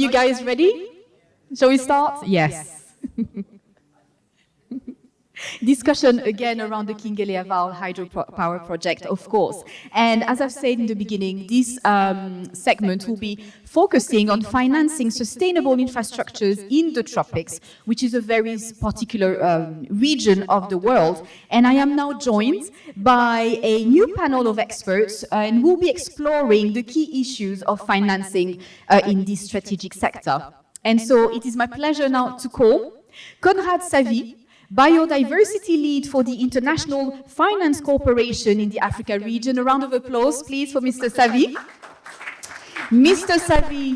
you guys ready? Shall we start? Yes. Discussion again around the Kinguélé hydropower project, of course. And as I've said in the beginning, this segment will be focusing on financing sustainable infrastructures in the tropics, which is a very particular region of the world. And I am now joined by a new panel of experts, and we'll be exploring the key issues of financing in this strategic sector. And so it is my pleasure now to call Conrad Savy, Biodiversity Lead for the International Finance Corporation in the Africa region. A round of applause, please, for Mr. Savy. Mr. Savy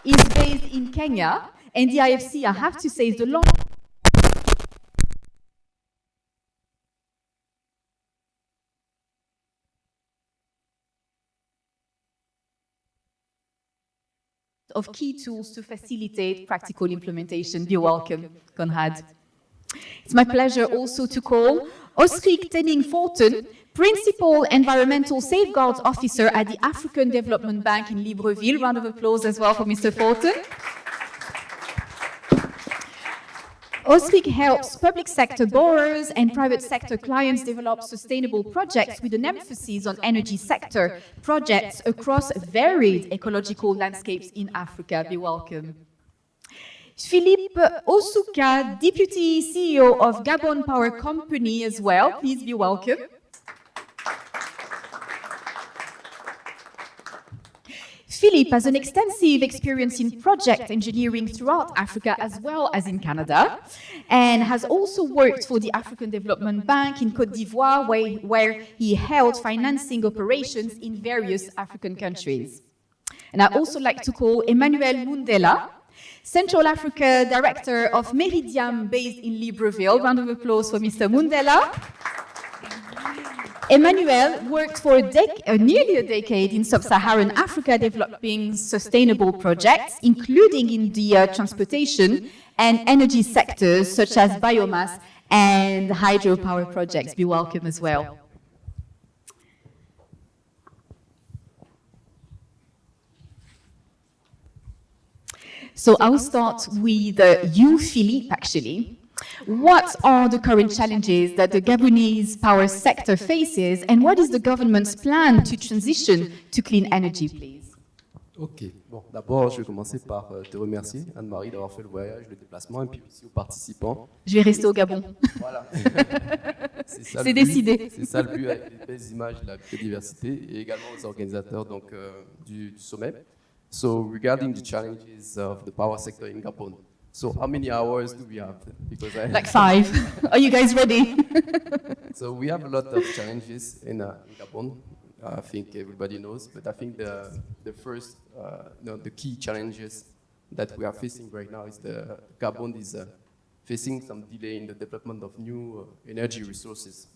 is based in Kenya, and the IFC, I have to say, is the long of key tools to facilitate practical implementation. You're welcome, Conrad. It's my pleasure also to call Osric Tenning-Forten, Principal Environmental Safeguards Officer at the African Development Bank in Libreville. Round of applause as well for Mr. Forten. Osric helps public sector borrowers and private sector clients develop sustainable projects with an emphasis on energy sector projects across varied ecological landscapes in Africa. Be welcome. Philippe Osuka, Deputy CEO of Gabon Power Company as well. Please be welcome. Philippe has an extensive experience in project engineering throughout Africa as well as in Canada, and has also worked for the African Development Bank in Côte d'Ivoire, where he held financing operations in various African countries. And I'd also like to call Emmanuel Mundela, Central Africa Director of Meridiam based in Libreville. Round of applause for Mr. Mundela. Emmanuel worked for nearly a decade in sub-Saharan Africa developing sustainable projects, including in the transportation and energy sectors such as biomass and hydropower projects. Be welcome as well. So I'll start with you, Philippe, actually. What are the current challenges that the Gabonese power sector faces, and what is the government's plan to transition to clean energy, please? Ok. Bon, d'abord, je vais commencer par te remercier, Anne-Marie, d'avoir fait le voyage, le déplacement, et puis aussi aux participants. Je vais rester au Gabon. Voilà. C'est décidé. C'est ça le but, avec les belles images de la biodiversité, et également aux organisateurs donc, du sommet. So, regarding the challenges of the power sector in Gabon, so how many hours do we have? Because like 5. Are you guys ready? So we have a lot of challenges in Gabon. I think everybody knows, but I think the first, the key challenges that we are facing right now is Gabon is facing some delay in the development of new energy resources.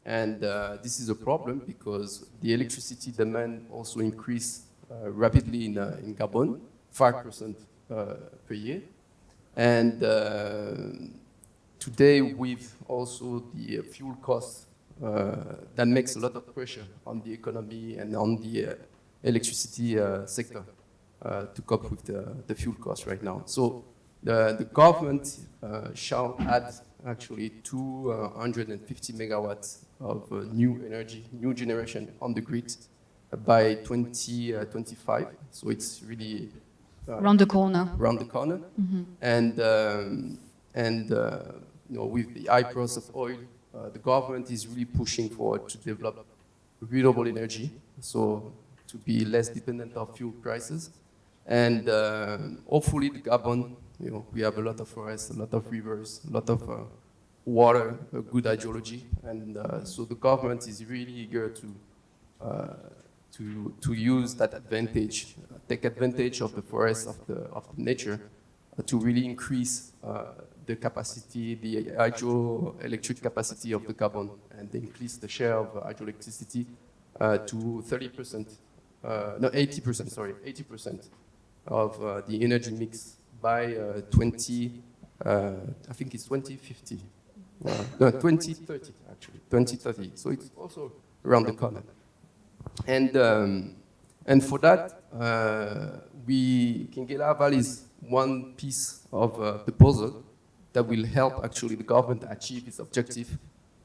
And this is a problem because the electricity demand also increased rapidly in Gabon, 5% per year. And today, with also the fuel costs, that makes a lot of pressure on the economy and on the electricity sector to cope with the fuel costs right now. So the government shall add actually 250 megawatts of new energy, new generation on the grid by 2025. So it's really around the corner. Around the corner. Mm-hmm. And with the high price of oil, the government is really pushing forward to develop renewable energy, so to be less dependent on fuel prices. And hopefully, the Gabon, we have a lot of forests, a lot of rivers, a lot of water, a good hydrology, and so the government is really eager to use that advantage, take advantage of the forest, of the nature, to really increase the capacity, the hydroelectric capacity of the Gabon, and increase the share of hydroelectricity to 30%, no, 80%, sorry, 80% of the energy mix by I think it's 2050. No, 2030, actually, 2030. So it's also around the corner. And And for that, Kinguélé Hydro is one piece of the puzzle that will help actually the government achieve its objective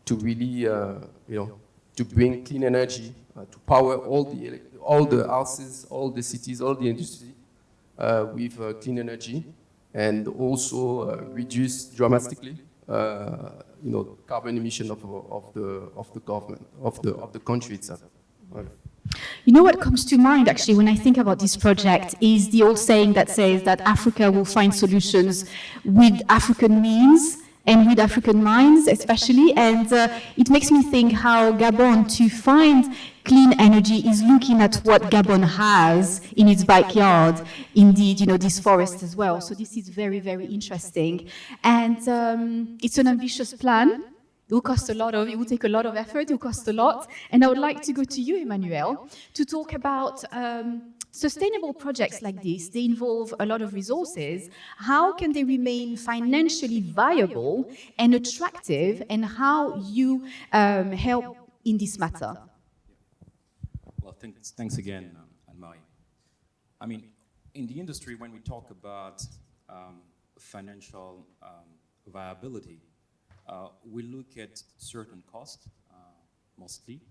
to really, to bring clean energy, to power all the houses, all the cities, all the industry with clean energy, and also reduce dramatically, carbon emission of the government, of the country itself. Okay. You know what comes to mind, actually, when I think about this project is the old saying that says that Africa will find solutions with African means and with African minds, especially. And it makes me think how Gabon, to find clean energy, is looking at what Gabon has in its backyard. Indeed, this forest as well. So this is very, very interesting. And it's an ambitious plan. It will cost a lot it will take a lot of effort, it will cost a lot. And I would like to go to you, Emmanuel, to talk about sustainable projects like this. They involve a lot of resources. How can they remain financially viable and attractive, and how you help in this matter? Well, thanks again, Anne-Marie. I mean, in the industry, when we talk about financial viability, we look at certain costs, mostly.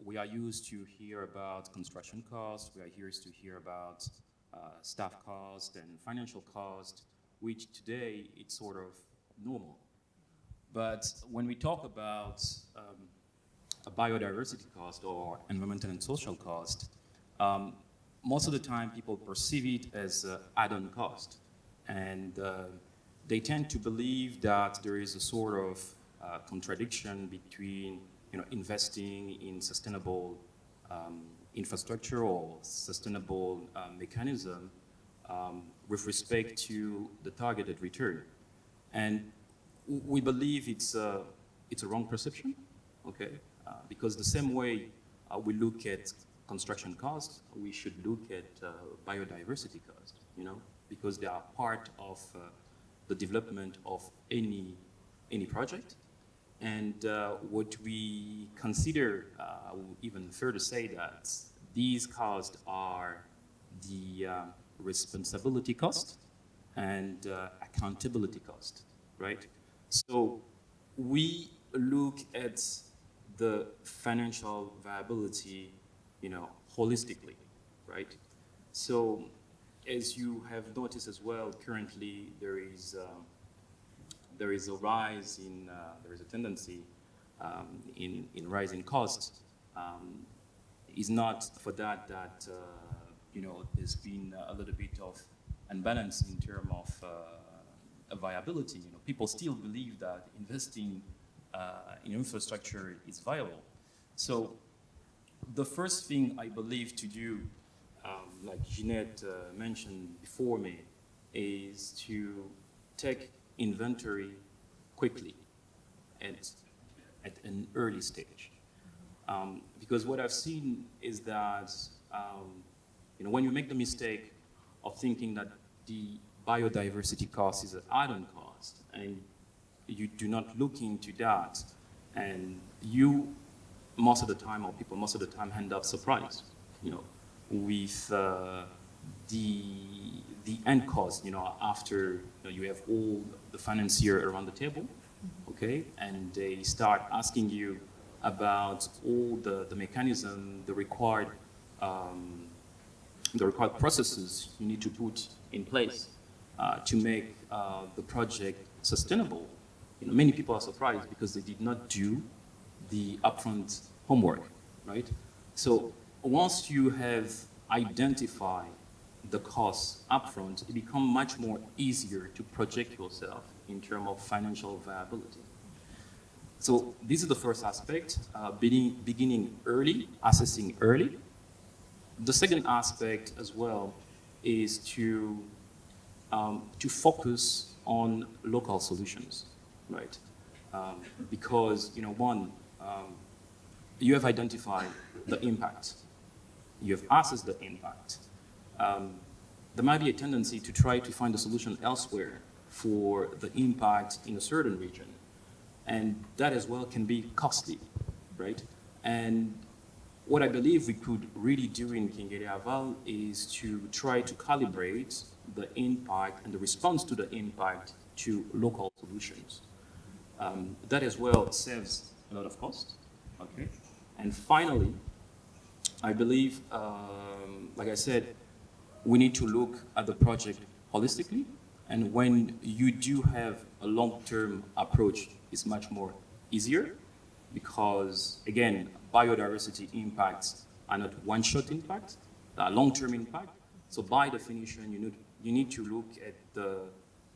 We are used to hear about construction costs, we are used to hear about staff costs and financial costs, which today it's sort of normal. But when we talk about a biodiversity cost or environmental and social cost, most of the time people perceive it as an add-on cost. And they tend to believe that there is a sort of contradiction between investing in sustainable infrastructure or sustainable mechanism with respect to the targeted return. And we believe it's a wrong perception, okay? Because the same way we look at construction costs, we should look at biodiversity costs, because they are part of the development of any project. And what we consider, I will even further say that these costs are the responsibility cost and accountability cost, right? So we look at the financial viability, holistically, right? So as you have noticed as well, currently there is a rise in, there is a tendency in rising costs. Is not for that there's been a little bit of unbalance in terms of viability. People still believe that investing in infrastructure is viable. So the first thing I believe to do, like Jeanette mentioned before me, is to take inventory quickly at an early stage. Because what I've seen is that when you make the mistake of thinking that the biodiversity cost is an add-on cost, and you do not look into that, and you most of the time, or people most of the time, end up surprised, with the end cost, after you have all the financier around the table, okay, and they start asking you about all the mechanism, the required processes you need to put in place to make the project sustainable. Many people are surprised because they did not do the upfront homework, right? So once you have identified the costs upfront, it becomes much more easier to project yourself in terms of financial viability. So this is the first aspect, beginning early, assessing early. The second aspect as well is to focus on local solutions, right? Because you have identified the impact, you have assessed the impact. There might be a tendency to try to find a solution elsewhere for the impact in a certain region. And that as well can be costly, right? And what I believe we could really do in Kinguélé Hydro is to try to calibrate the impact and the response to the impact to local solutions. That as well saves a lot of cost. Okay. And finally, I believe, like I said, we need to look at the project holistically. And when you do have a long-term approach, it's much more easier because, again, biodiversity impacts are not one-shot impacts, they are long-term impact. So by definition, you need to look at the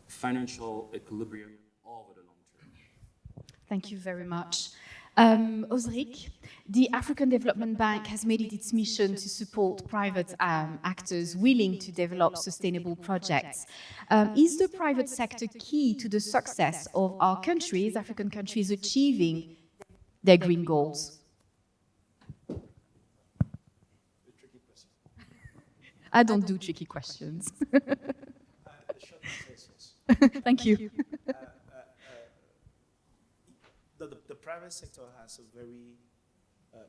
financial equilibrium over the long term. Thank you very much. Osric, the African Development Bank has made it its mission to support private actors willing to develop sustainable projects. Is the private sector key to the success of our countries, African countries, achieving their green goals? I don't do tricky questions. The short answer is yes. Thank you. The private sector has a very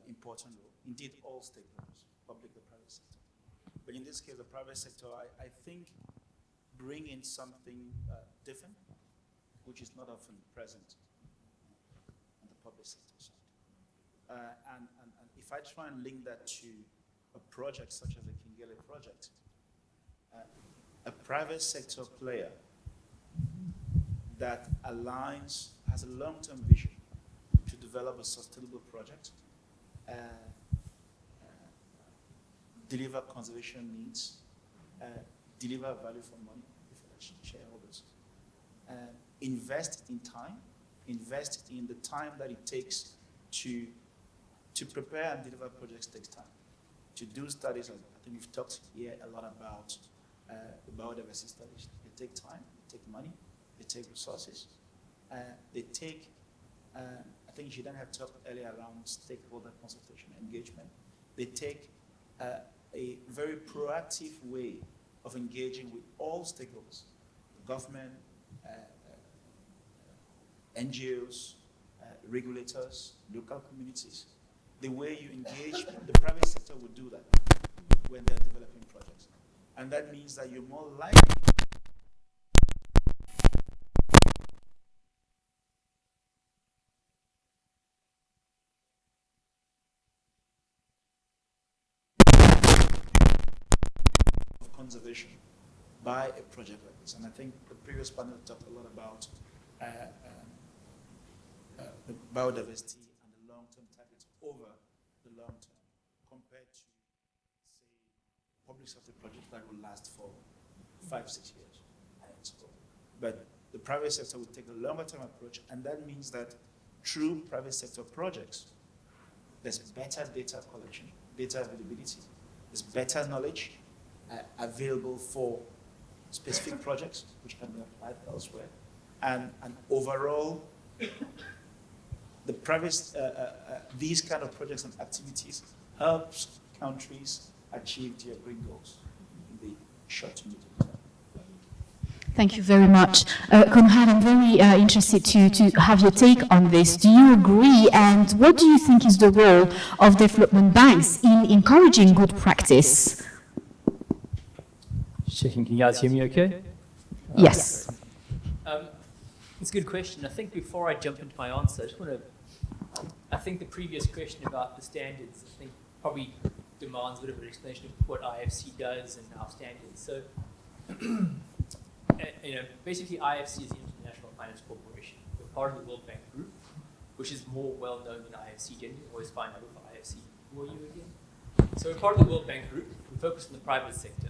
important role. Indeed, all stakeholders, public and private sector. But in this case, the private sector, I think, bring in something different, which is not often present on the public sector side. And if I try and link that to a project such as the Kinguélé project, a private sector player that aligns, has a long-term vision to develop a sustainable project, deliver conservation needs, deliver value for money for shareholders, invest in time, invest in the time that it takes to prepare and deliver projects takes time. To do studies, I think we've talked here a lot about biodiversity studies. They take time, they take money, they take resources, they take, I think you then have talked earlier around stakeholder consultation engagement. They take a very proactive way of engaging with all stakeholders, the government, NGOs, regulators, local communities. The way you engage, the private sector will do that when they're developing projects. And that means that you're more likely of conservation by a project like this. And I think the previous panel talked a lot about the biodiversity and the long-term targets over the long term compared to, say, public sector projects that will last for 5-6 years. But the private sector will take a longer-term approach, and that means that through private sector projects, there's better data collection, data availability, there's better knowledge available for specific projects which can be applied elsewhere, and overall, the private, these kind of projects and activities helps countries achieve their green goals in the short to medium term. Thank you very much. Conrad, I'm very interested to have your take on this. Do you agree? And what do you think is the role of development banks in encouraging good practice? Checking, can you guys hear me okay? Yes. It's a good question. I think before I jump into my answer, I think the previous question about the standards, I think probably demands a bit of an explanation of what IFC does and our standards. So, basically IFC is the International Finance Corporation. We're part of the World Bank Group, which is more well known than IFC generally. Always find out for IFC. Who are you again? So we're part of the World Bank Group. We focus on the private sector.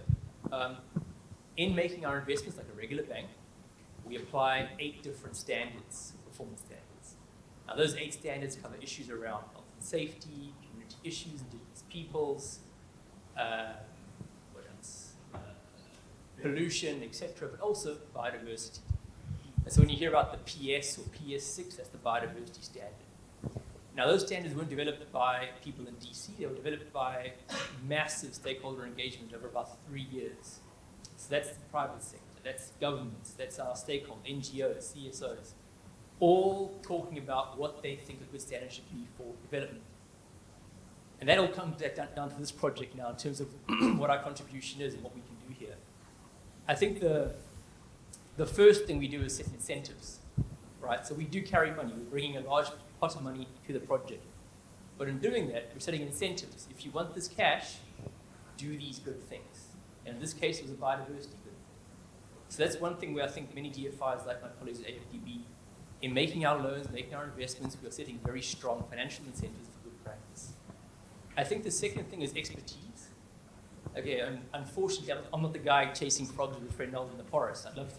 In making our investments like a regular bank, we apply 8 different standards, performance standards. Now those 8 standards cover issues around health and safety, community issues, indigenous peoples, what else? Pollution, etc., but also biodiversity. And so when you hear about the PS or PS6, that's the biodiversity standard. Now those standards weren't developed by people in DC, they were developed by massive stakeholder engagement over about 3 years. So that's the private sector. That's governments, that's our stakeholders, NGOs, CSOs, all talking about what they think a good standard should be for development. And that all comes back down to this project now in terms of what our contribution is and what we can do here. I think the first thing we do is set incentives, right? So we do carry money. We're bringing a large pot of money to the project. But in doing that, we're setting incentives. If you want this cash, do these good things. And in this case, it was a biodiversity good thing. So that's one thing where I think many DFIs, like my colleagues at AFDB, in making our loans, making our investments, we are setting very strong financial incentives for good practice. I think the second thing is expertise. Okay, unfortunately, I'm not the guy chasing frogs with Fresnel in the forest. I'd love to.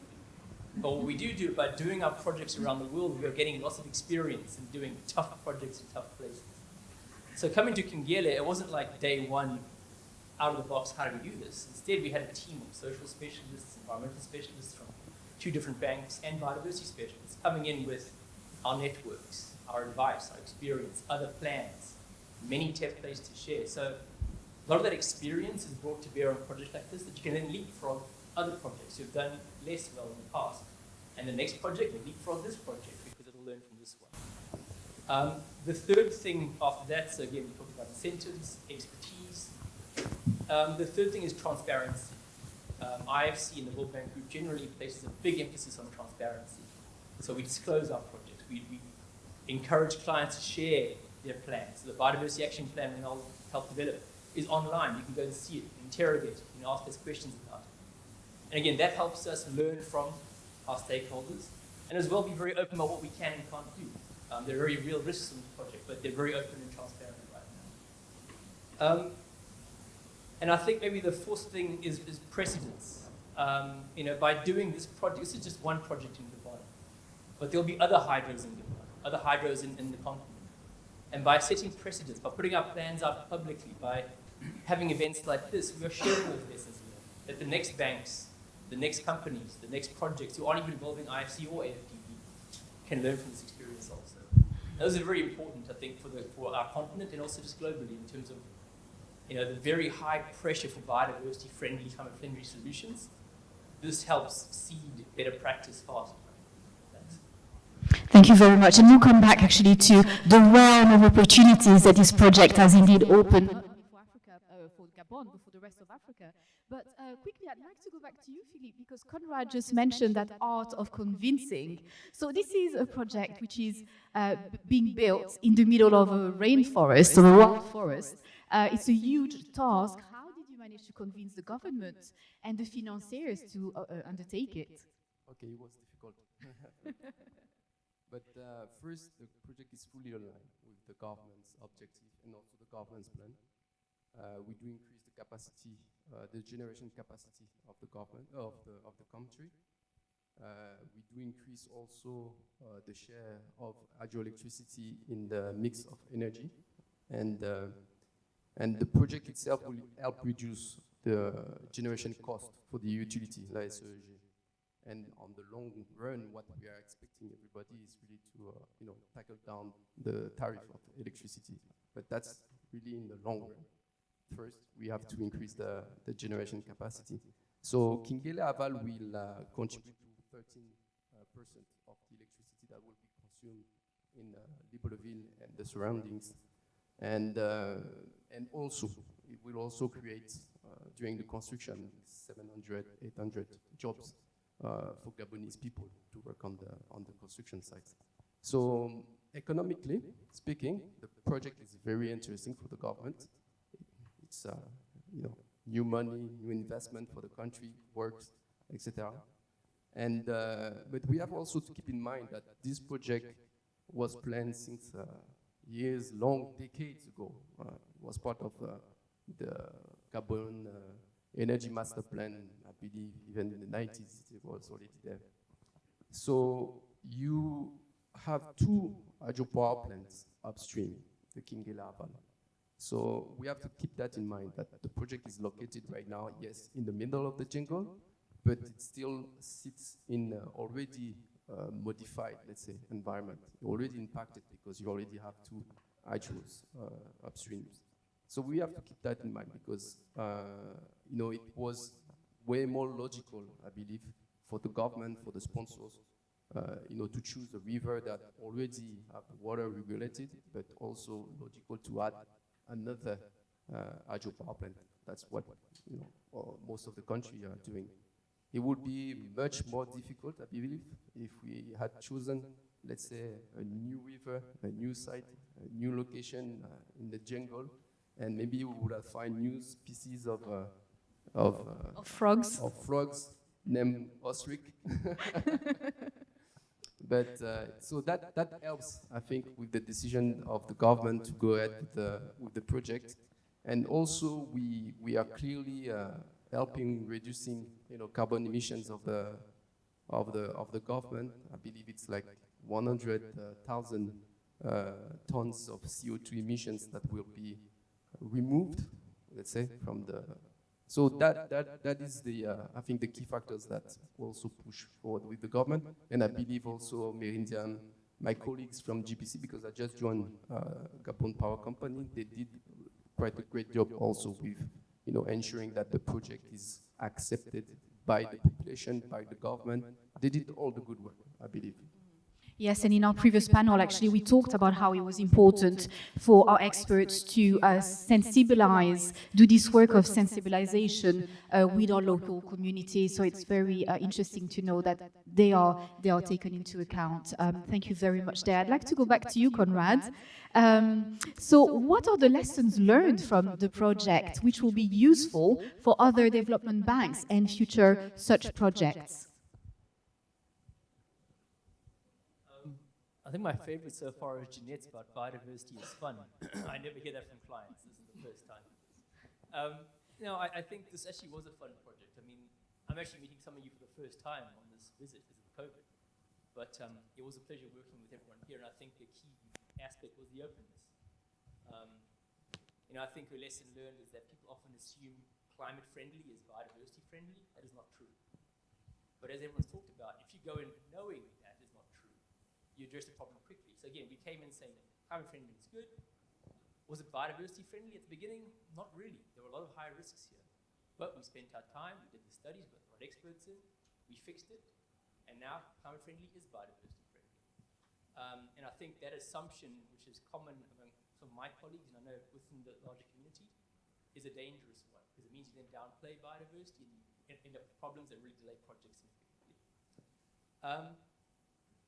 But what we do by doing our projects around the world, we are getting lots of experience in doing tough projects in tough places. So coming to Kinguélé, it wasn't like day one, out of the box, how do we do this? Instead, we had a team of social specialists, environmental specialists from 2 different banks, and biodiversity specialists coming in with our networks, our advice, our experience, other plans, many templates to share. So a lot of that experience is brought to bear on a project like this that you can then leapfrog other projects who've done less well in the past. And the next project will leapfrog this project because it'll learn from this one. The third thing after that, so again, we talked about incentives, expertise. The third thing is transparency. IFC and the World Bank Group generally places a big emphasis on transparency. So we disclose our projects. We encourage clients to share their plans. So the Biodiversity Action Plan we help develop is online. You can go and see it, interrogate it, you can ask us questions about it. And again, that helps us learn from our stakeholders and as well be very open about what we can and can't do. There are very real risks in the project, but they're very open and transparent right now. And I think maybe the fourth thing is precedence. By doing this project, this is just one project in Gabon, but there'll be other hydros in Gabon, other hydros in the continent. And by setting precedents, by putting our plans out publicly, by having events like this, we are sharing those lessons learned, that the next banks, the next companies, the next projects who aren't even involving IFC or AFDB can learn from this experience also. Those are very important, I think, for our continent and also just globally in terms of the very high pressure for biodiversity-friendly, climate-friendly solutions. This helps seed better practice faster. Thanks. Thank you very much. And we'll come back actually to the realm of opportunities that this project has indeed opened for Africa, for Gabon, but for the rest of Africa. But quickly, I'd like to go back to you, Philippe, because Conrad just mentioned that art of convincing. So this is a project which is being built in the middle of a rainforest, or a wild forest. It's a huge task. How did you manage to convince the government and the financiers to undertake it? Okay, it was difficult. But first, the project is fully aligned with the government's objective and also the government's plan. We do increase the capacity, the generation capacity of the government of the country. We do increase also the share of hydroelectricity in the mix of energy, and the project itself will help reduce the generation cost for the utility, like SEG. And on the long run, what we are expecting everybody is really to tackle down the tariff of electricity. But that's really in the long run. First, we have to increase the generation capacity. So Kinguélé Aval will contribute to 13% of the electricity that will be consumed in Libreville and the surroundings. And also, it will also create, during the construction, 700, 800 jobs for Gabonese people to work on the construction sites. So economically speaking, the project is very interesting for the government. It's new money, new investment for the country, works, etc. And but we have also to keep in mind that this project was planned since years, long, decades ago. It was part of the Gabon Energy Master Plan, I believe, even in the 90s, it was already there. So you have 2 hydropower plants upstream, the Kinguélé Aval. So we have to keep that in mind, that the project is located right now, yes, in the middle of the jungle, but it still sits in already modified, let's say, environment. Already impacted because you already have 2 hydros upstream. So we have to keep that in mind because it was way more logical, I believe, for the government, for the sponsors, to choose a river that already have the water regulated, but also logical to add another hydropower plant. That's what most of the country are doing. It would be much more difficult, I believe, if we had chosen, let's say, a new river, a new site, a new location in the jungle, and maybe we would have found new species of frogs. Of frogs named ostrich. But so that helps, I think, with the decision of the government to go ahead with the project, and also we are clearly helping reducing carbon emissions of the government. I believe it's like 100,000 tons of CO2 emissions that will be removed, let's say, from the. So that is the I think the key factors that will also push forward with the government, and I believe also Meridiam, my colleagues from GPC, because I just joined Gabon Power Company, they did quite a great job also with ensuring that the project is accepted by the population, by the government. They did all the good work, I believe. Yes, and in our previous panel, actually, we talked about how it was important for our experts to sensibilize, do this work of sensibilization with our local community. So it's very interesting to know that they are taken into account. Thank you very much there. I'd like to go back to you, Conrad. So what are the lessons learned from the project which will be useful for other development banks and future such projects? I think my favorite so far is Jeanette's about biodiversity is fun. I never hear that from clients. This is the first time. I think this actually was a fun project. I mean, I'm actually meeting some of you for the first time on this visit because of COVID. But it was a pleasure working with everyone here, and I think the key aspect was the openness. I think a lesson learned is that people often assume climate friendly is biodiversity friendly. That is not true. But as everyone's talked about, if you go in knowing that is not true, you address the problem quickly. So again, we came in saying that climate friendly is good. Was it biodiversity friendly at the beginning? Not really. There were a lot of high risks here. But we spent our time, we did the studies, we got experts in, we fixed it, and now climate friendly is biodiversity friendly. And I think that assumption, which is common among some of my colleagues, and I know within the larger community, is a dangerous one, because it means you then downplay biodiversity and end up with problems that really delay projects significantly.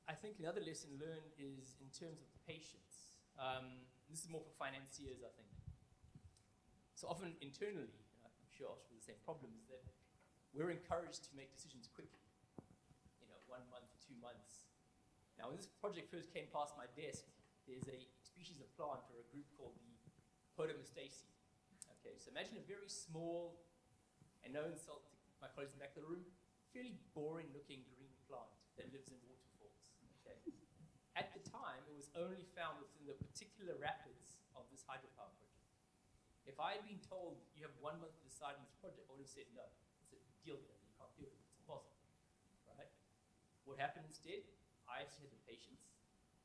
I think another lesson learned is in terms of the patience. This is more for financiers, I think. So often internally, I'm sure Osh has the same problem, is that we're encouraged to make decisions quickly. 1 month, 2 months. Now, when this project first came past my desk, there's a species of plant or a group called the Podomystacea. Okay, so imagine a very small, and no insult to my colleagues in the back of the room, fairly boring-looking green plant that lives in waterfalls. Okay. At the time, it was only found within the particular rapids of this hydropower project. If I had been told you have 1 month to decide on this project, I would have said no. It's a deal with it. You can't do it. It's impossible. Right? What happened instead? I actually had the patience,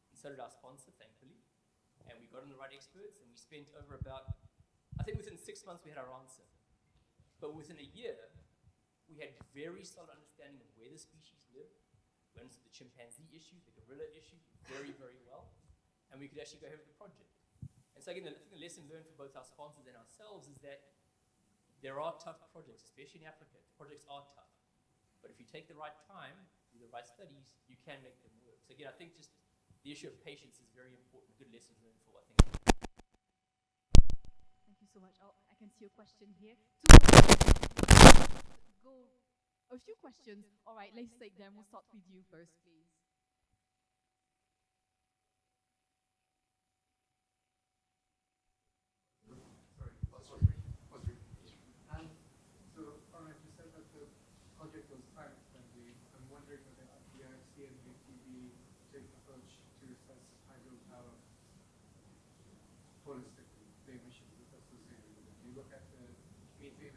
and so did our sponsor, thankfully. And we got in the right experts, and we spent over about, I think within 6 months we had our answer. But within a year, we had very solid understanding of where the species live. We understood the chimpanzee issue, the gorilla issue, very, very well. And we could actually go ahead with the project. And so again, I think the lesson learned for both our sponsors and ourselves is that there are tough projects, especially in Africa. Projects are tough. But if you take the right time, do the right studies, you can make them work. So again, I think just the issue of patience is very important. Good lesson learned for, I think. Thank you so much. Oh, I can see a question here. Go. A few questions. All right, let's take them. We'll start with you first, please. So, Conrad, you said that the project was climate friendly. I'm wondering whether the IFC and UTB take an approach to assess hydropower holistically, the emissions that are associated with it. Do you look at the methane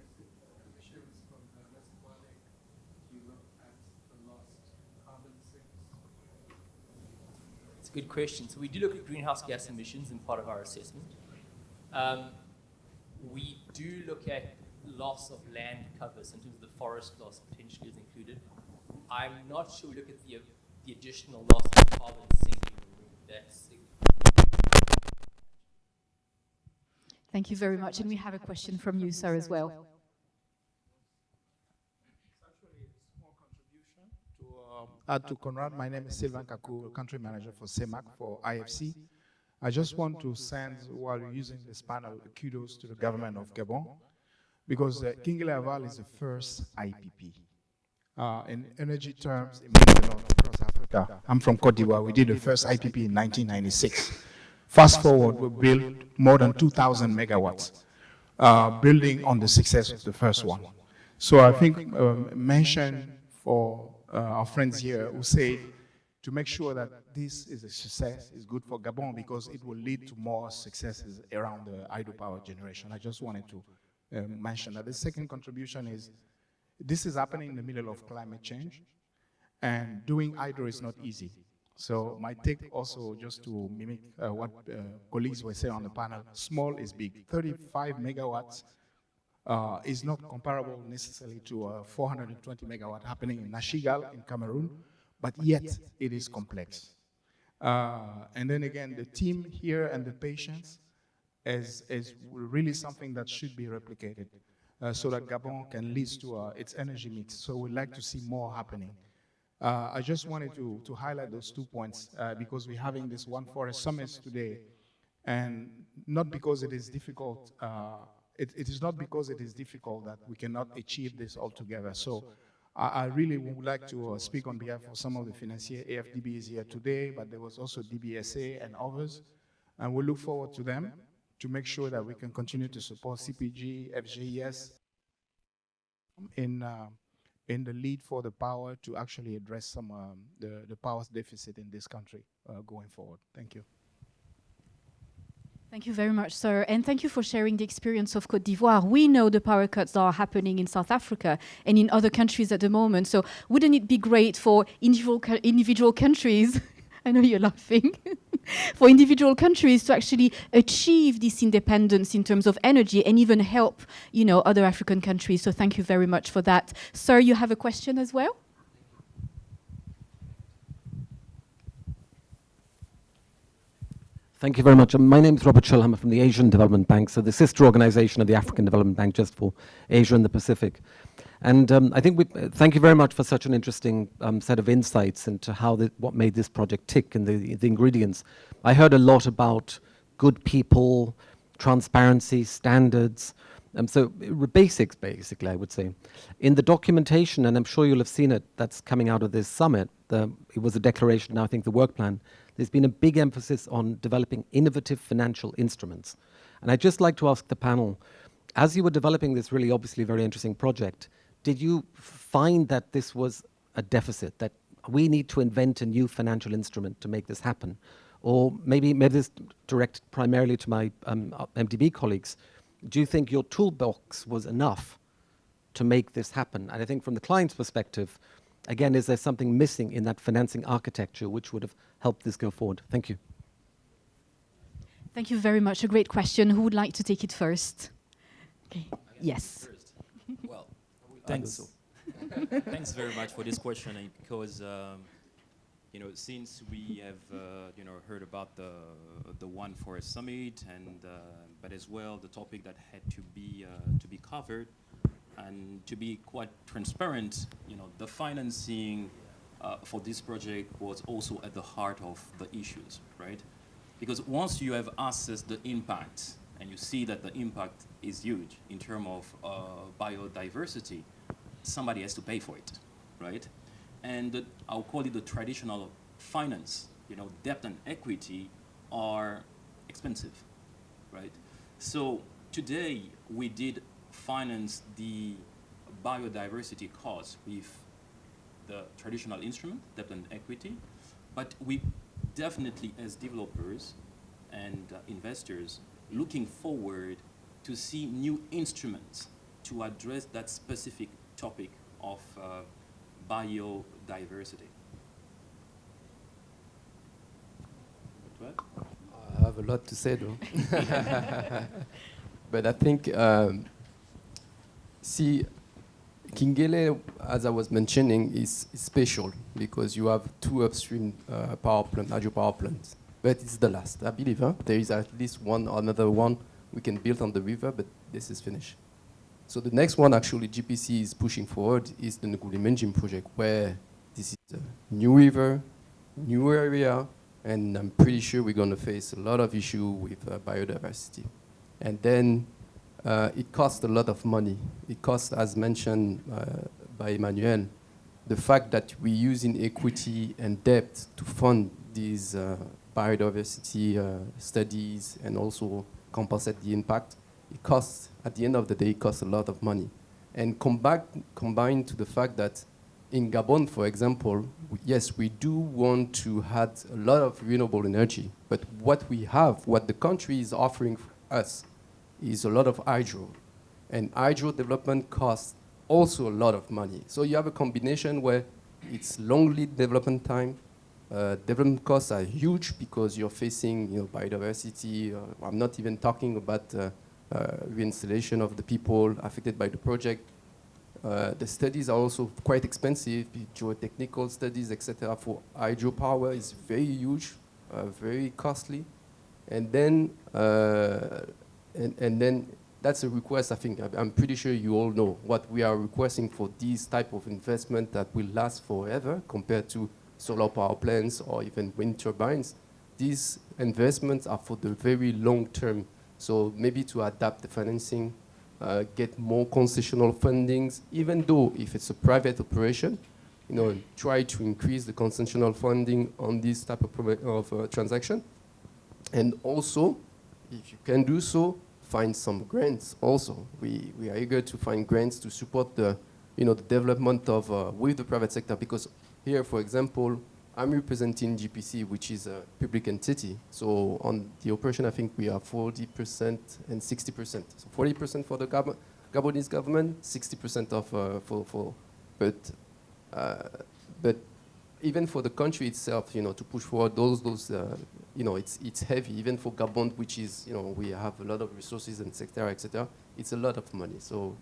emissions from the reservoir lake? Do you look at the lost carbon sinks? It's a good question. So we do look at greenhouse gas emissions in part of our assessment. We do look at loss of land cover, so in terms of the forest loss potentially is included. I'm not sure we look at the additional loss of carbon sinking. That's Thank you very much. And we have a question from you, sir, as well. Actually, a small contribution to add to Conrad. My name is Sylvain Kakou, country manager for CEMAC for IFC. I just want to send, while using this panel, kudos to the government of Gabon, because Kinguélé Hydro is the first IPP. In energy terms, it means a lot across Africa. I'm from Côte d'Ivoire. We did the first IPP in 1996. Fast forward, we built more than 2,000 megawatts, building on the success of the first one. So I think mention for our friends here who say to make sure that this is a success is good for Gabon because it will lead to more successes around the hydropower generation. I just wanted to mention that. The second contribution is this is happening in the middle of climate change, and doing hydro is not easy. So my take also, just to mimic what colleagues were saying on the panel, small is big. 35 megawatts is not comparable necessarily to 420 megawatt happening in Nashigal in Cameroon, but yet it is complex. And then again, the team here and the patience is really something that should be replicated so that Gabon can lead to its energy mix. So we'd like to see more happening. I just wanted to highlight those 2 points because we're having this One Forest Summit today, and not because it is difficult, it is not because it is difficult that we cannot achieve this altogether. So I really would like to speak on behalf of some of the financiers. AFDB is here today, but there was also DBSA and others, and we look forward to them to make sure that we can continue to support CPG, FGES in the lead for the power to actually address some the power deficit in this country going forward. Thank you. Thank you very much, sir. And thank you for sharing the experience of Côte d'Ivoire. We know the power cuts are happening in South Africa and in other countries at the moment. So wouldn't it be great for individual countries, I know you're laughing, for individual countries to actually achieve this independence in terms of energy and even help, other African countries. So thank you very much for that. Sir, you have a question as well? Thank you very much. My name is Robert Schulhammer from the Asian Development Bank, so the sister organization of the African Development Bank just for Asia and the Pacific. And I think thank you very much for such an interesting set of insights into what made this project tick and the ingredients. I heard a lot about good people, transparency, standards, so basics, basically, I would say. In the documentation, and I'm sure you'll have seen it, that's coming out of this summit, it was a declaration, now I think the work plan, there's been a big emphasis on developing innovative financial instruments. And I'd just like to ask the panel, as you were developing this really obviously very interesting project, did you find that this was a deficit, that we need to invent a new financial instrument to make this happen? Or maybe this directed primarily to my MDB colleagues, do you think your toolbox was enough to make this happen? And I think from the client's perspective, again, is there something missing in that financing architecture which would have helped this go forward? Thank you. Thank you very much. A great question. Who would like to take it first? Okay. Yes. First. Well, thanks. Thanks very much for this question, because since we have heard about the One Forest Summit, and but as well the topic that had to be covered, and to be quite transparent, the financing for this project was also at the heart of the issues, right? Because once you have assessed the impact and you see that the impact is huge in terms of biodiversity, somebody has to pay for it, right? And I'll call it the traditional finance, debt and equity are expensive, right? So today we did finance the biodiversity costs with the traditional instrument, debt and equity, but we definitely, as developers and investors, looking forward to see new instruments to address that specific topic of biodiversity. I have a lot to say, though. But I think, Kinguélé, as I was mentioning, is special because you have two upstream hydropower plants, but it's the last, I believe. There is at least one another one we can build on the river, but this is finished. So the next one, actually, GPC is pushing forward is the Kinguélé project, where this is a new river, new area, and I'm pretty sure we're going to face a lot of issue with biodiversity. And then it costs a lot of money. It costs, as mentioned by Emmanuel, the fact that we're using equity and debt to fund these biodiversity studies and also compensate the impact. It costs, at the end of the day, it costs a lot of money. And combined to the fact that in Gabon, for example, yes, we do want to have a lot of renewable energy, but what we have, what the country is offering us, is a lot of hydro. And hydro development costs also a lot of money. So you have a combination where it's long lead development time, development costs are huge because you're facing biodiversity. I'm not even talking about reinstallation of the people affected by the project. The studies are also quite expensive, geotechnical studies, etc. for hydropower is very huge, very costly. And then, and then that's a request, I think, I'm pretty sure you all know what we are requesting for these type of investment that will last forever compared to solar power plants or even wind turbines. These investments are for the very long term. So maybe to adapt the financing, get more concessional fundings, even though if it's a private operation, try to increase the concessional funding on this type of transaction. And also, if you can do so, find some grants also. We are eager to find grants to support the, the development of, with the private sector, because here, for example, I'm representing GPC, which is a public entity. So on the operation, I think we are 40% and 60%. So 40% for the Gabonese government, 60% of but even for the country itself, to push forward those it's heavy. Even for Gabon, which is, we have a lot of resources and et cetera, it's a lot of money. So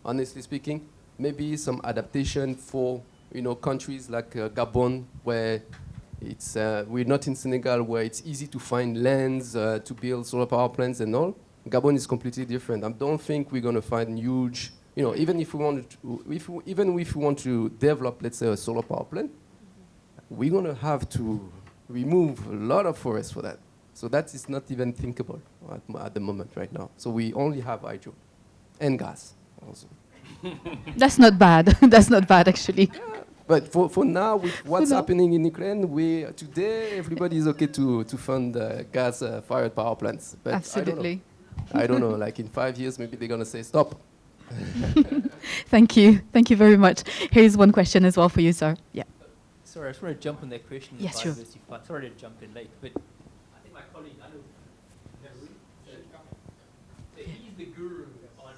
honestly speaking, maybe some adaptation for countries like Gabon, where it's we're not in Senegal, where it's easy to find lands to build solar power plants and all. Gabon is completely different. I don't think we're going to find huge, even if we want to, even if we want to develop, let's say, a solar power plant, we're going to have to remove a lot of forests for that. So that is not even thinkable at the moment right now. So we only have hydro and gas also. That's not bad. That's not bad, actually. Yeah, but for now, with what's happening in Ukraine, today everybody is okay to fund gas-fired power plants. But Absolutely. I don't know. Like in 5 years, maybe they're gonna say stop. Thank you. Thank you very much. Here's one question as well for you, sir. Yeah. Sorry, I just want to jump on that question. Yes, sure. Sorry to jump in late, but I think my colleague, he's the guru on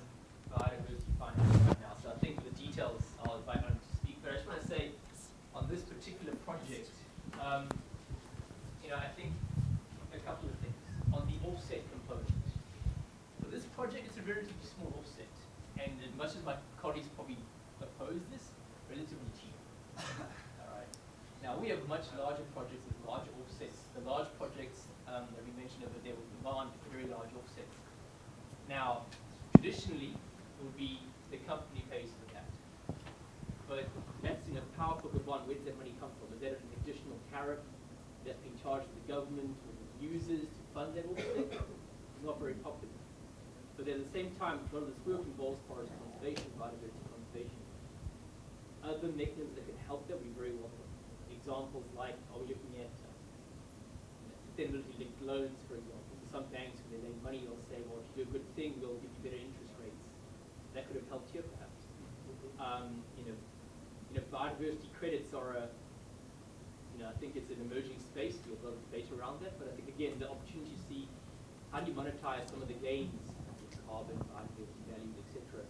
biodiversity finance right now. So I think the details I'll invite him to speak. But I just want to say, on this particular project, I think a couple of things. On the offset component, for this project, it's a relatively small offset, and as much as my colleagues probably oppose this, relatively cheap. All right. Now we have much larger projects with larger offsets. The large projects that we mentioned over there will demand very large offsets. Now, traditionally, it would be the company pays for that. But that's power for Gabon. Where does that money come from? Is that an additional tariff that's being charged to the government or the users to fund that offset? It's not very popular. But at the same time, a lot of this work involves forest conservation, biodiversity conservation. Other mechanisms that can help that, we very welcome. Examples like, are we looking at sustainability-linked loans, for example? So some banks, when they lend money, they'll say, well, if you do a good thing, we'll give you better interest rates. That could have helped here, perhaps. Biodiversity credits are I think it's an emerging space. There's a lot of debate around that. But I think, again, the opportunity to see how do you monetize some of the gains of carbon, biodiversity values, etc.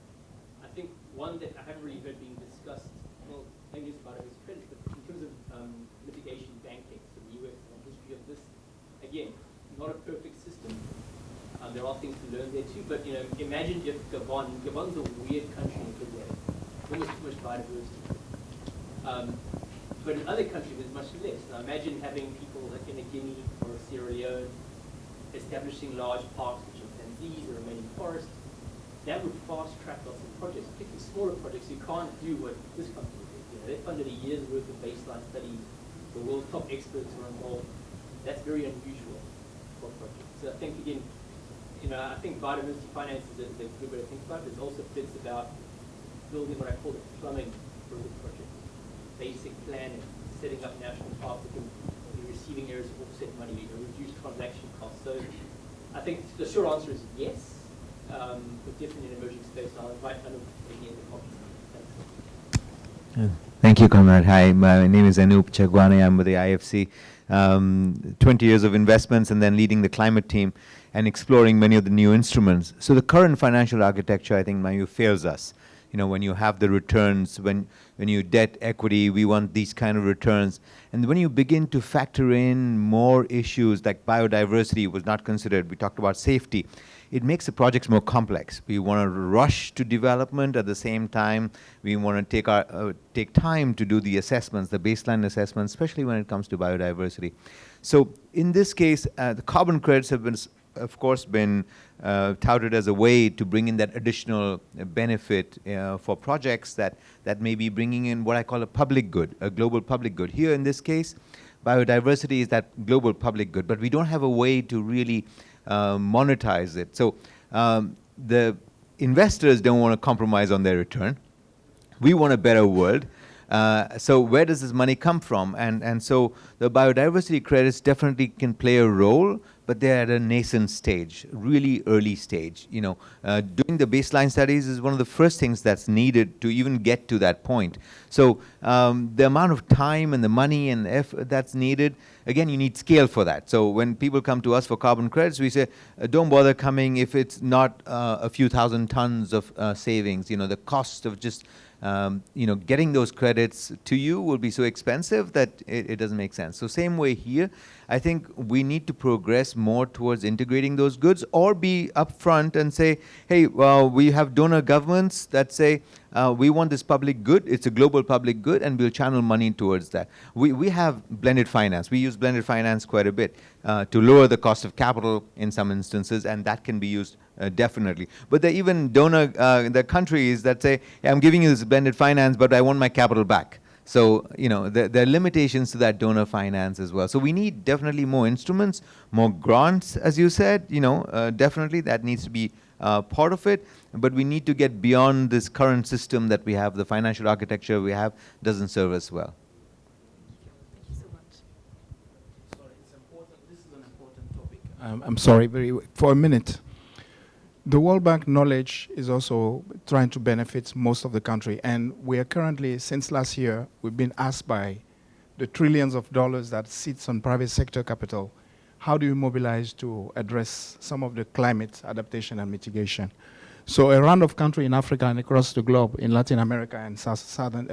I think one that I haven't really heard being discussed, well, maybe it's biodiversity credits, but in terms of litigation banking, so the US and history of this, again, not a perfect system. There are things to learn there too, but imagine if Gabon's a weird country in a good way, almost too much biodiversity. But in other countries, there's much less. Now imagine having people like in a Guinea or a Sierra Leone establishing large parks, which in seas, the remaining forests, that would fast track lots of projects, particularly smaller projects. You can't do what this company did. You know, they funded a year's worth of baseline studies. The world's top experts were involved. That's very unusual for projects. So I think, again, you know, I think biodiversity finance is a good way to think about it. There's also bits about building what I call the plumbing for the project. Basic planning, setting up national parks, receiving areas of offset money, reduce transaction costs. So I think the short answer is yes, but definitely in emerging space. I'll invite Anu in the comments. Thanks. Thank you, Conrad. Hi, my name is Anup Chagwane. I'm with the IFC. 20 years of investments and then leading the climate team and exploring many of the new instruments. So the current financial architecture, I think, Mayu, fails us. You know, when you have the returns, when you debt equity, we want these kind of returns. And when you begin to factor in more issues like biodiversity was not considered, we talked about safety, it makes the projects more complex. We want to rush to development at the same time. We want to take time to do the assessments, the baseline assessments, especially when it comes to biodiversity. So in this case, the carbon credits have been, of course, been touted as a way to bring in that additional benefit for projects that may be bringing in what I call a public good, a global public good. Here in this case, biodiversity is that global public good, but we don't have a way to really monetize it. So the investors don't want to compromise on their return. We want a better world. So where does this money come from? And so the biodiversity credits definitely can play a role, but they're at a nascent stage, really early stage. You know, doing the baseline studies is one of the first things that's needed to even get to that point. So the amount of time and the money and effort that's needed, again, you need scale for that. So when people come to us for carbon credits, we say, don't bother coming if it's not a few thousand tons of savings. You know, the cost of just you know, getting those credits to you will be so expensive that it doesn't make sense. So same way here, I think we need to progress more towards integrating those goods or be upfront and say, hey, well, we have donor governments that say, we want this public good, it's a global public good, and we'll channel money towards that. We have blended finance. We use blended finance quite a bit to lower the cost of capital in some instances, and that can be used definitely. But there are even donor, the countries that say, hey, I'm giving you this blended finance, but I want my capital back. So, you know, there are limitations to that donor finance as well. So we need definitely more instruments, more grants, as you said, you know, definitely that needs to be part of it. But we need to get beyond this current system that we have, the financial architecture we have doesn't serve us well. Thank you so much. Sorry, it's important. This is an important topic. I'm sorry, for a minute. The World Bank knowledge is also trying to benefit most of the country. And we are currently, since last year, we've been asked by the trillions of dollars that sits on private sector capital, how do you mobilize to address some of the climate adaptation and mitigation? So a round of countries in Africa and across the globe, in Latin America and southern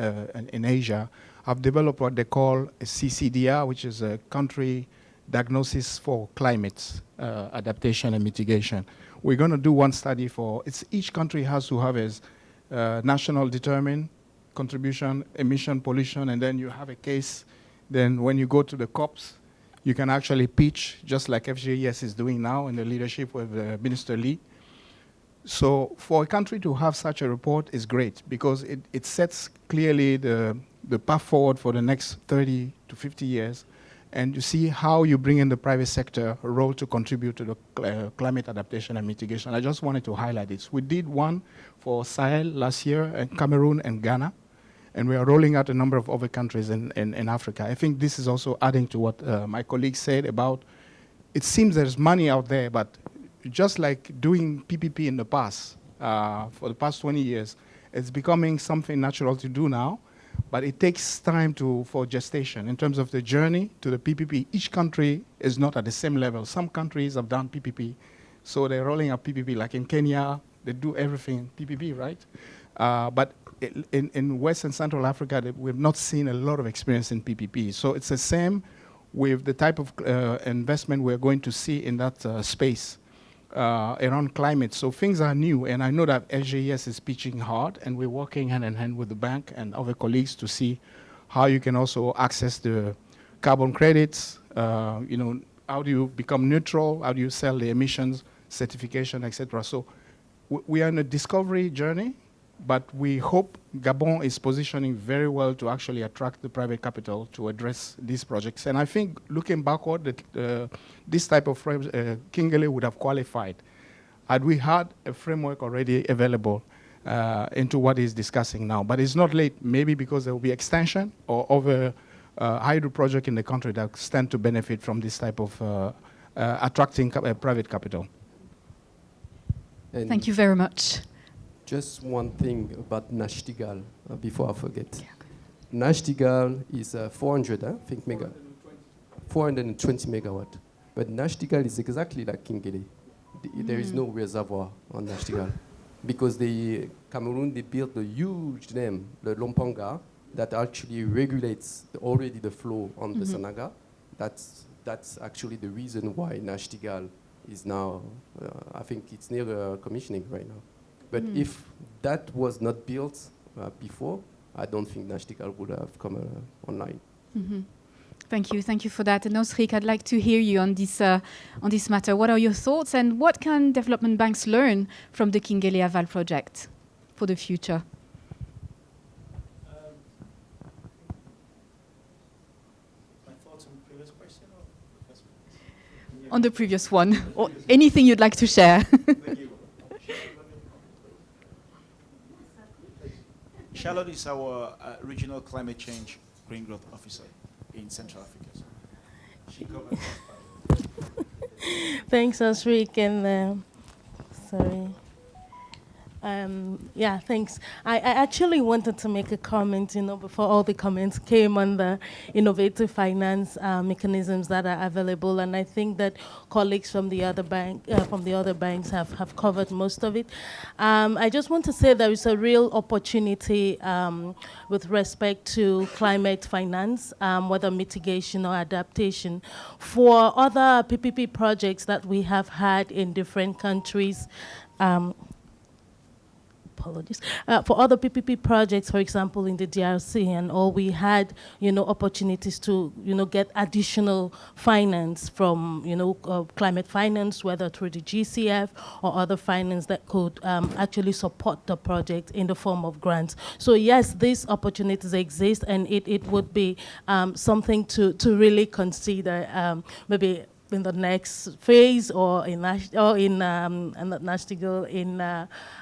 in Asia, have developed what they call a CCDR, which is a country diagnosis for climate adaptation and mitigation. We're going to do one study for, each country has to have its national determined contribution, emission, pollution, and then you have a case. Then when you go to the COPs, you can actually pitch, just like FGES is doing now in the leadership with Minister Lee. So for a country to have such a report is great because it sets clearly the path forward for the next 30 to 50 years. And you see how you bring in the private sector role to contribute to the climate adaptation and mitigation. I just wanted to highlight this. We did one for Sahel last year, in Cameroon and Ghana, and we are rolling out a number of other countries in Africa. I think this is also adding to what my colleague said about, it seems there's money out there, but just like doing PPP in the past, for the past 20 years, it's becoming something natural to do now. But it takes time for gestation. In terms of the journey to the PPP, each country is not at the same level. Some countries have done PPP, so they're rolling out PPP. Like in Kenya, they do everything PPP, right? But in West and Central Africa, we've not seen a lot of experience in PPP. So it's the same with the type of investment we're going to see in that space. Around climate. So things are new, and I know that SGES is pitching hard, and we're working hand in hand with the bank and other colleagues to see how you can also access the carbon credits. You know, how do you become neutral? How do you sell the emissions certification, etc. So we are on a discovery journey, but we hope Gabon is positioning very well to actually attract the private capital to address these projects. And I think looking backward, that this type of Kinguélé would have qualified had we had a framework already available into what he's discussing now. But it's not late, maybe because there will be extension or other hydro project in the country that stand to benefit from this type of attracting private capital. And Thank you very much. just one thing about Nachtigal before I forget. Nachtigal is 400, I think, 420 megawatt. But Nachtigal is exactly like Kinguélé. There is no reservoir on Nachtigal. Because Cameroon, they built a huge dam, the Lompanga, that actually regulates already the flow on the Sanaga. That's actually the reason why Nachtigal is now, I think it's near commissioning right now. But if that was not built before, I don't think Nachtigal would have come online. Thank you for that. And Osrik, I'd like to hear you on this matter. What are your thoughts, and what can development banks learn from the Kinguélé Aval project for the future? My thoughts on the previous question or the first one? On the previous one, or anything you'd like to share. Charlotte is our regional climate change green growth officer in Central Africa. So she covers that part. Thanks, Osrik, and sorry. Yeah, thanks. I actually wanted to make a comment, before all the comments came on the innovative finance mechanisms that are available, and I think that colleagues from the other banks have covered most of it. I just want to say there is a real opportunity with respect to climate finance, whether mitigation or adaptation, for other PPP projects that we have had in different countries. Apologies. For other PPP projects, for example, in the DRC and all, we had, opportunities to, get additional finance from, climate finance, whether through the GCF or other finance that could actually support the project in the form of grants. So yes, these opportunities exist, and it would be something to really consider, maybe in the next phase, or in Nachtigal,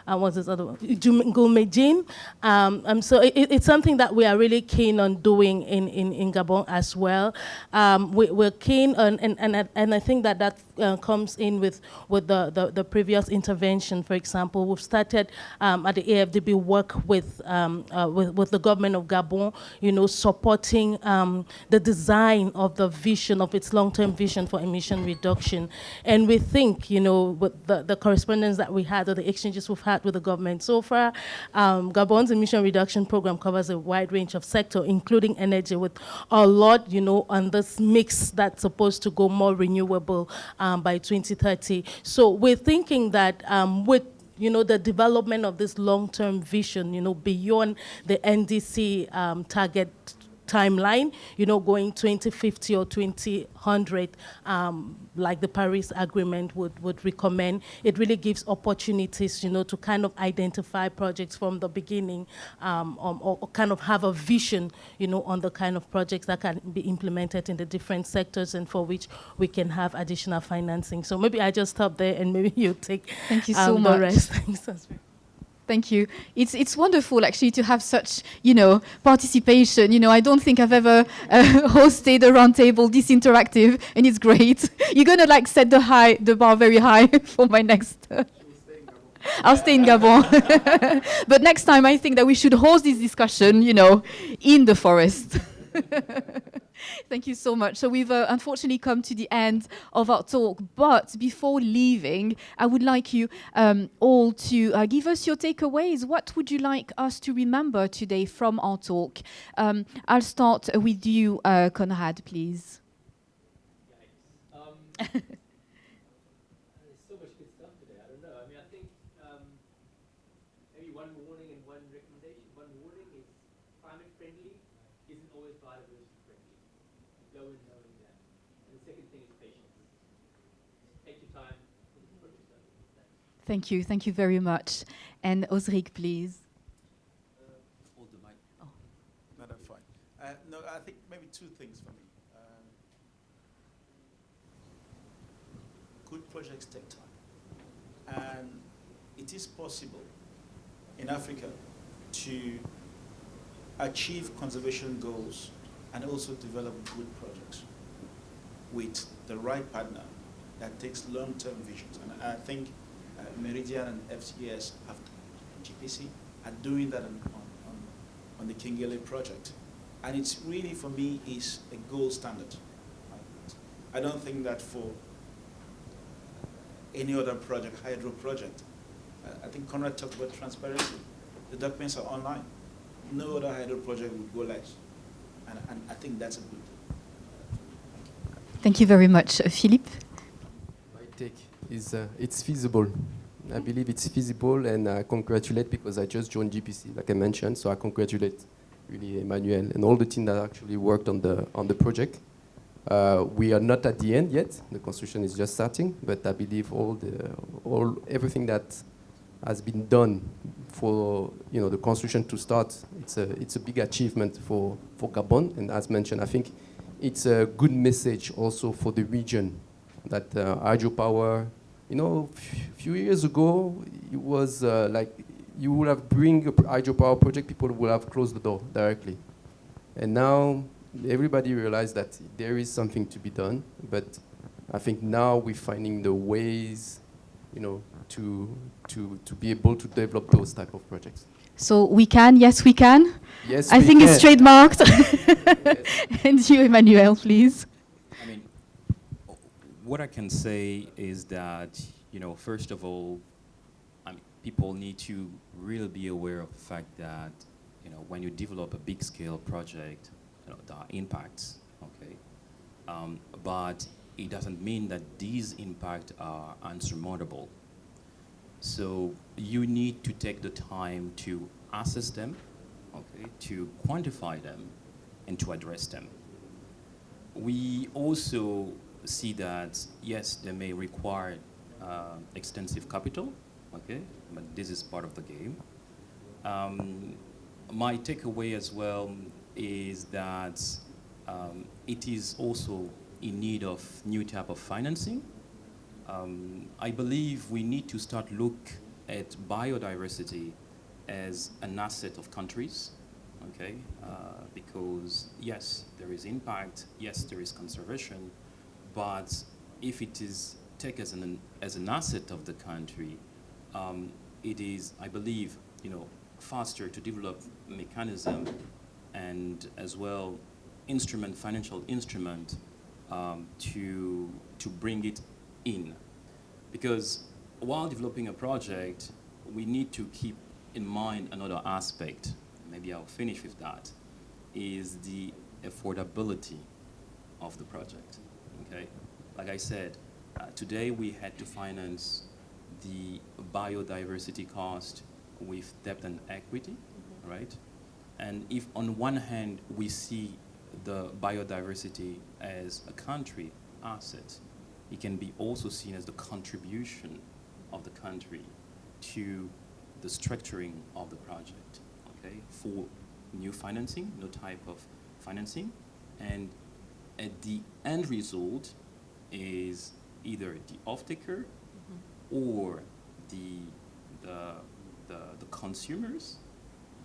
what's this other one? Gulmejin. So it's something that we are really keen on doing in Gabon as well. We're keen on, and I think that comes in with the previous intervention. For example, we've started at the AFDB work with the government of Gabon, supporting the design of the vision, of its long-term vision for emission reduction. And we think, with the correspondence that we had, or the exchanges we've had with the government so far, Gabon's emission reduction program covers a wide range of sectors, including energy, with a lot, on this mix that's supposed to go more renewable by 2030. So we're thinking that with the development of this long-term vision, beyond the NDC target timeline, going 2050 or 2100, like the Paris Agreement would recommend. It really gives opportunities, to kind of identify projects from the beginning, or kind of have a vision, on the kind of projects that can be implemented in the different sectors, and for which we can have additional financing. So maybe I just stop there, and maybe you take Thank you so the much. rest. Thanks. Thank you. It's wonderful, actually, to have such, participation. I don't think I've ever hosted a roundtable this interactive, and it's great. You're gonna set the bar very high for my next. I'll stay in Gabon. But next time, I think that we should host this discussion, in the forest. Thank you so much. So we've unfortunately come to the end of our talk, but before leaving, I would like you all to give us your takeaways. What would you like us to remember today from our talk? I'll start with you, Conrad, please. There's so much good stuff today. I don't know. I think maybe one warning and one recommendation. One warning is climate friendly isn't always biodiversity friendly. Go in knowing that. And the second thing is patience. Take your time with the project. Thank you very much. And Osric, please. Hold the mic. No, that's fine. No, I think maybe two things for me. Good projects take time. And it is possible in Africa to achieve conservation goals and also develop good projects with the right partner that takes long-term visions. And I think Meridiam and FCS have GPC are doing that on the Kinguélé project. And it's really, for me, is a gold standard. I don't think that for any other project, hydro project, I think Conrad talked about transparency. The documents are online. No other hydro project would go less. And I think that's a good thing. Thank you very much. Philippe? My take is it's feasible. I believe it's feasible, and I congratulate, because I just joined GPC, like I mentioned, so I congratulate really Emmanuel and all the team that actually worked on the project. We are not at the end yet. The construction is just starting, but I believe everything that has been done for the construction to start, it's a big achievement for Gabon. And as mentioned, I think it's a good message also for the region that hydropower. A few years ago, it was like you would have bring a hydropower project, people would have closed the door directly. And now everybody realized that there is something to be done. But I think now we're finding the ways, to be able to develop those type of projects. So we can, yes we can. Yes, I think it's trademarked. Yes. And you, Emmanuel, please. I mean, what I can say is that, first of all, people need to really be aware of the fact that, when you develop a big-scale project, there are impacts, okay? But it doesn't mean that these impacts are unsurmountable. So you need to take the time to assess them, okay, to quantify them, and to address them. We also see that, yes, they may require extensive capital, okay, but this is part of the game. My takeaway as well is that it is also in need of new type of financing. I believe we need to start look at biodiversity as an asset of countries, okay? Because yes, there is impact, yes, there is conservation, but if it is taken as an asset of the country, it is, I believe, faster to develop a mechanism and as well financial instrument to bring it in. Because while developing a project, we need to keep in mind another aspect, maybe I'll finish with that, is the affordability of the project, okay? Like I said, today we had to finance the biodiversity cost with debt and equity, right? And if on one hand we see the biodiversity as a country asset, it can be also seen as the contribution of the country to the structuring of the project, okay? For new financing, new type of financing, and at the end result is either the off-taker or the consumers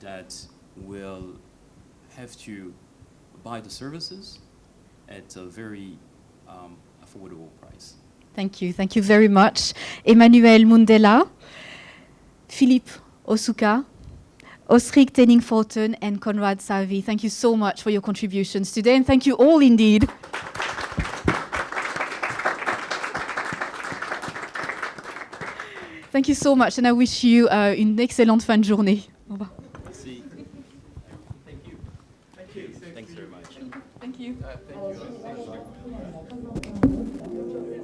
that will have to buy the services at a very affordable price. Thank you very much. Emmanuel Mundela, Philippe Osuka, Osric Tenning-Forten, and Conrad Salvi. Thank you so much for your contributions today, and thank you all indeed. Thank you so much, and I wish you une excellente fin de journée. Au revoir. Merci. Thank you. Thank you. Thanks very much. Thank you. Thank you.